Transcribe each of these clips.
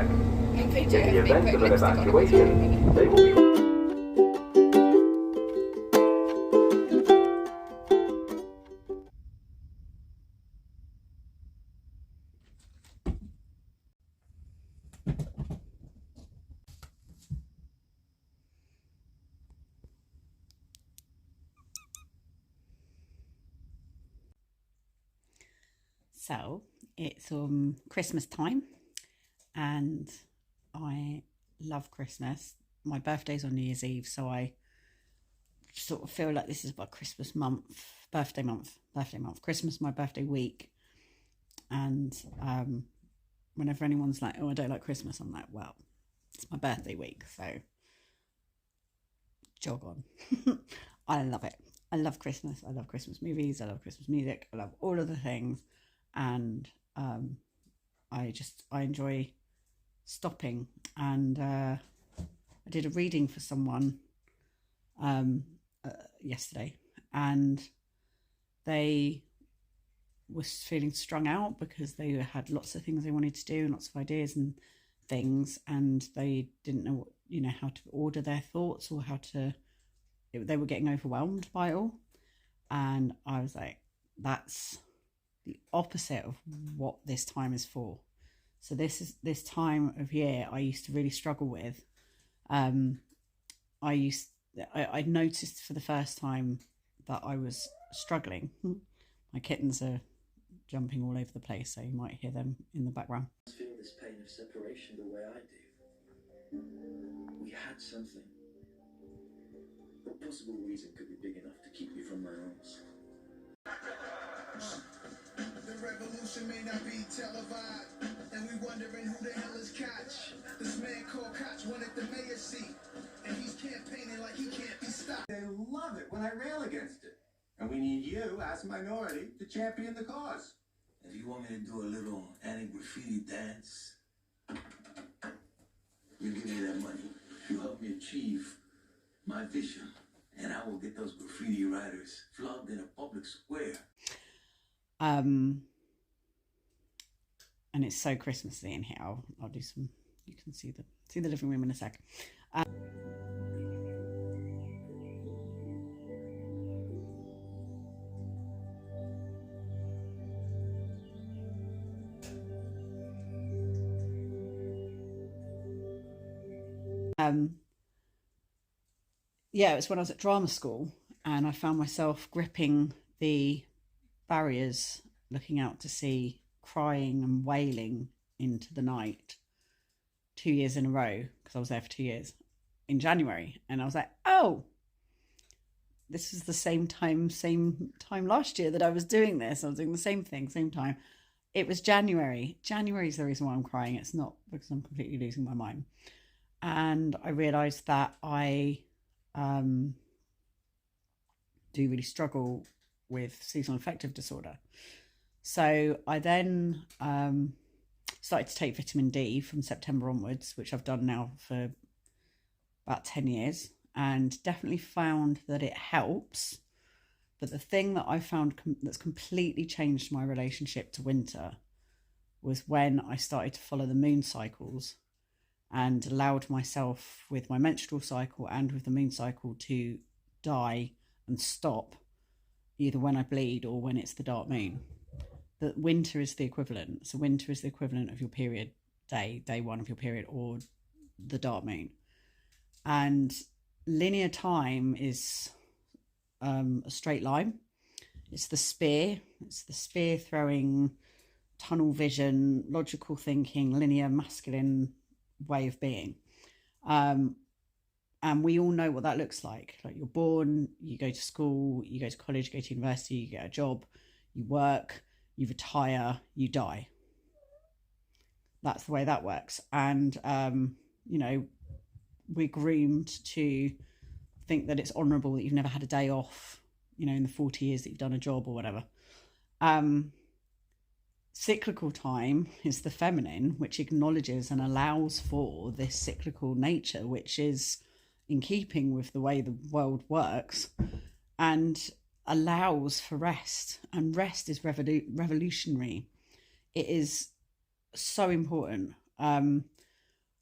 In the event of an evacuation, they will be... So it's Christmas time and I love Christmas. My birthday's on New Year's Eve, so I sort of feel like this is my Christmas month, birthday month, Christmas, my birthday week. And whenever anyone's like, oh, I don't like Christmas, I'm like, well, it's my birthday week, so jog on. I love it. I love Christmas. I love Christmas movies. I love Christmas music. I love all of the things. And I enjoy stopping. And I did a reading for someone yesterday, and they was feeling strung out because they had lots of things they wanted to do and lots of ideas and things, and they didn't know how to order their thoughts or they were getting overwhelmed by it all. And I was like, that's the opposite of what this time is for. So this time of year I used to really struggle with. I noticed for the first time that I was struggling. My kittens are jumping all over the place, so you might hear them in the background. I feel this pain of separation the way I do. We had something. What possible reason could be big enough to keep me from my arms? The revolution may not be televised, and we wondering who the hell is Koch. This man called Koch wanted the mayor seat, and he's campaigning like he can't be stopped. They love it when I rail against it. And we need you, as a minority, to champion the cause. If you want me to do a little anti-graffiti dance, you give me that money. You help me achieve my vision, and I will get those graffiti writers flogged in a public square. And it's so Christmassy in here. I'll do some. You can see the living room in a sec. Yeah, it was when I was at drama school, and I found myself gripping the barriers, looking out to sea, crying and wailing into the night 2 years in a row, because I was there for 2 years, in January. And I was like, oh, this is the same time last year that I was doing this. I was doing the same thing, same time. It was January. January is the reason why I'm crying. It's not because I'm completely losing my mind. And I realised that I do really struggle with seasonal affective disorder. So I then started to take vitamin D from September onwards, which I've done now for about 10 years, and definitely found that it helps. But the thing that I found that's completely changed my relationship to winter was when I started to follow the moon cycles and allowed myself, with my menstrual cycle and with the moon cycle, to die and stop either when I bleed or when it's the dark moon. That winter is the equivalent. So winter is the equivalent of your period day one of your period, or the dark moon. And linear time is a straight line. It's the spear throwing, tunnel vision, logical thinking, linear masculine way of being. And we all know what that looks like. Like, you're born, you go to school, you go to college, you go to university, you get a job, you work, you retire, you die. That's the way that works. And, we're groomed to think that it's honourable that you've never had a day off, in the 40 years that you've done a job or whatever. Cyclical time is the feminine, which acknowledges and allows for this cyclical nature, which is in keeping with the way the world works, and allows for rest. And rest is revolutionary. It is so important. I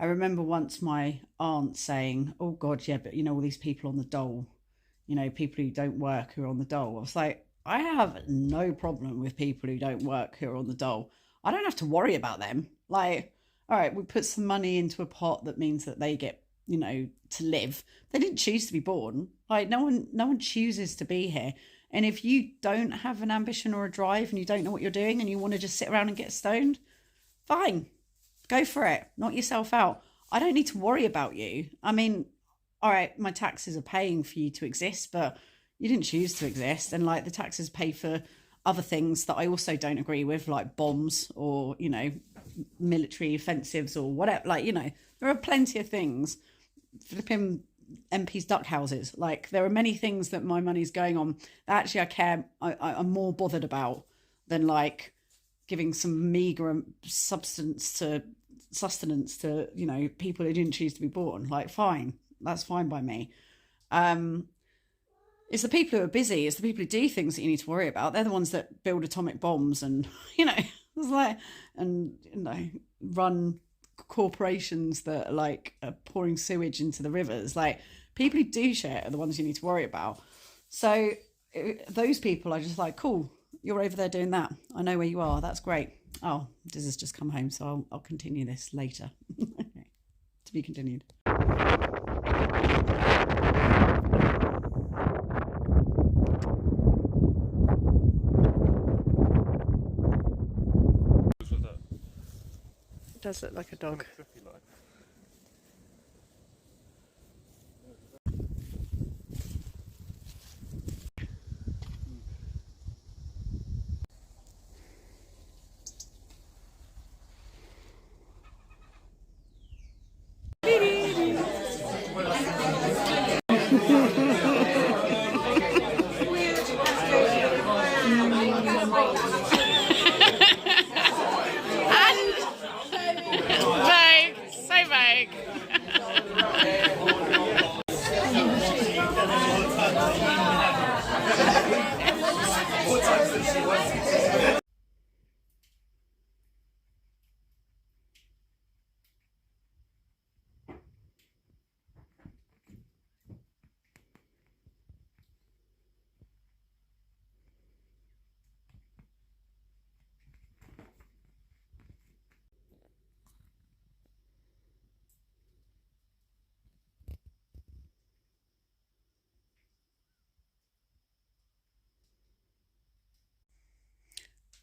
remember once my aunt saying, oh God, yeah, but you know, all these people on the dole, you know, people who don't work who are on the dole. I was like, I have no problem with people who don't work who are on the dole. I don't have to worry about them. Like, all right, we put some money into a pot that means that they get, you know, to live. They didn't choose to be born. Like, no one chooses to be here. And if you don't have an ambition or a drive and you don't know what you're doing and you want to just sit around and get stoned, fine, go for it. Knock yourself out. I don't need to worry about you. I mean, all right, my taxes are paying for you to exist, but you didn't choose to exist. And like the taxes pay for other things that I also don't agree with, like bombs or, you know, military offensives or whatever. Like, you know, there are plenty of things. Flipping MPs' duck houses. Like, there are many things that my money's going on that actually I care, I'm more bothered about than like giving some meager sustenance to, you know, people who didn't choose to be born. Like, fine, that's fine by me. It's the people who are busy, it's the people who do things that you need to worry about. They're the ones that build atomic bombs and, you know, it's like, and, you know, run corporations that are like pouring sewage into the rivers. Like, people who do shit are the ones you need to worry about. So those people are just like, cool, you're over there doing that. I know where you are. That's great. Oh, Diz has just come home, so I'll continue this later. Okay. To be continued. It does look like a dog.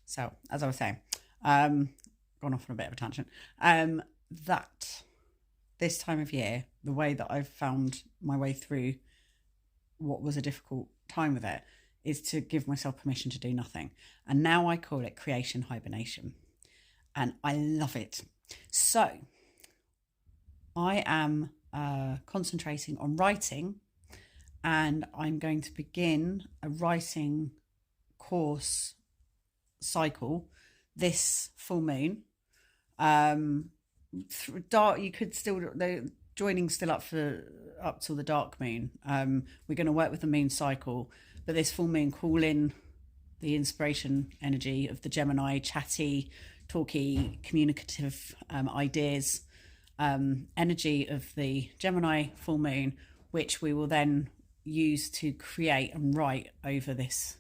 So, as I was saying, gone off on a bit of a tangent, that this time of year, the way that I've found my way through what was a difficult time with it is to give myself permission to do nothing. And now I call it creation hibernation. And I love it. So, I am concentrating on writing, and I'm going to begin a writing course cycle this full moon. Dark, you could still, the joining's still up till the dark moon. We're going to work with the moon cycle, but this full moon, call in the inspiration energy of the Gemini, chatty, talky, communicative ideas, energy of the Gemini full moon, which we will then use to create and write over this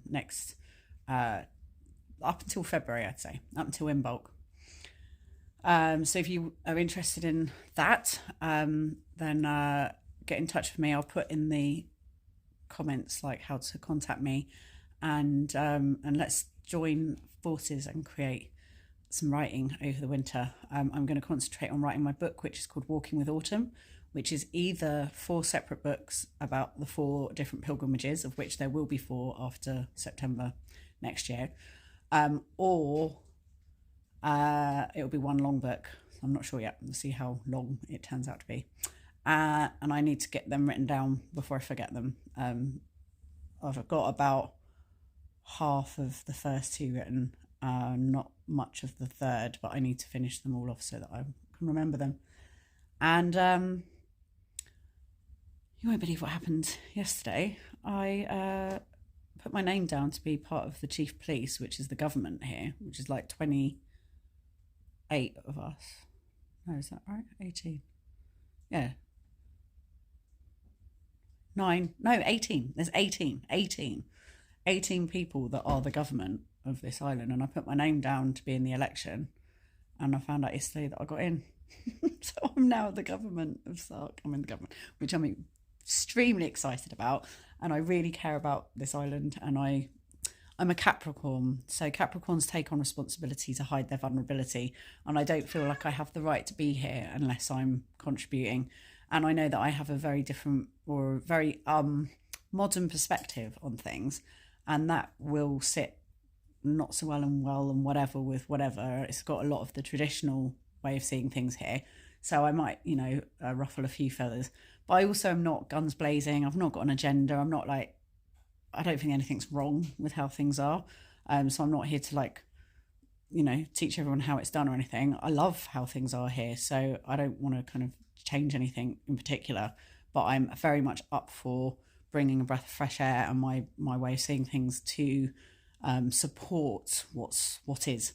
next up until February, I'd say, up until in bulk. So if you are interested in that, then get in touch with me. I'll put in the comments like how to contact me, and let's join forces and create some writing over the winter. I'm going to concentrate on writing my book, which is called Walking with Autumn, which is either 4 separate books about the 4 different pilgrimages, of which there will be 4 after September next year, or it'll be one long book. I'm not sure yet. We'll see how long it turns out to be. And I need to get them written down before I forget them. I've got about half of the first 2 written, not much of the third, but I need to finish them all off so that I can remember them. And you won't believe what happened yesterday. I put my name down to be part of the chief police, which is the government here, which is like 28 of us. No, is that right? 18. Yeah. 9. No, 18. There's 18. 18. 18 people that are the government of this island. And I put my name down to be in the election. And I found out yesterday that I got in. So I'm now the government of Sark. I'm in the government, which I'm extremely excited about. And I really care about this island. And I'm a Capricorn. So Capricorns take on responsibility to hide their vulnerability. And I don't feel like I have the right to be here unless I'm contributing. And I know that I have a very different or very modern perspective on things. And that will sit not so well and whatever with whatever. It's got a lot of the traditional way of seeing things here. So I might, ruffle a few feathers. But I also am not guns blazing. I've not got an agenda. I'm not like, I don't think anything's wrong with how things are. So I'm not here to teach everyone how it's done or anything. I love how things are here. So I don't want to kind of change anything in particular, but I'm very much up for bringing a breath of fresh air and my way of seeing things to support what is.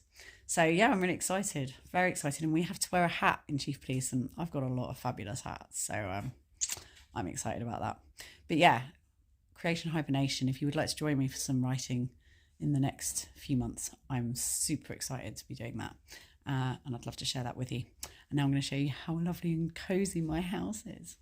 So yeah, I'm really excited, very excited. And we have to wear a hat in Chief Police, and I've got a lot of fabulous hats. So I'm excited about that. But yeah, Creation Hibernation, if you would like to join me for some writing in the next few months, I'm super excited to be doing that. And I'd love to share that with you. And now I'm going to show you how lovely and cozy my house is.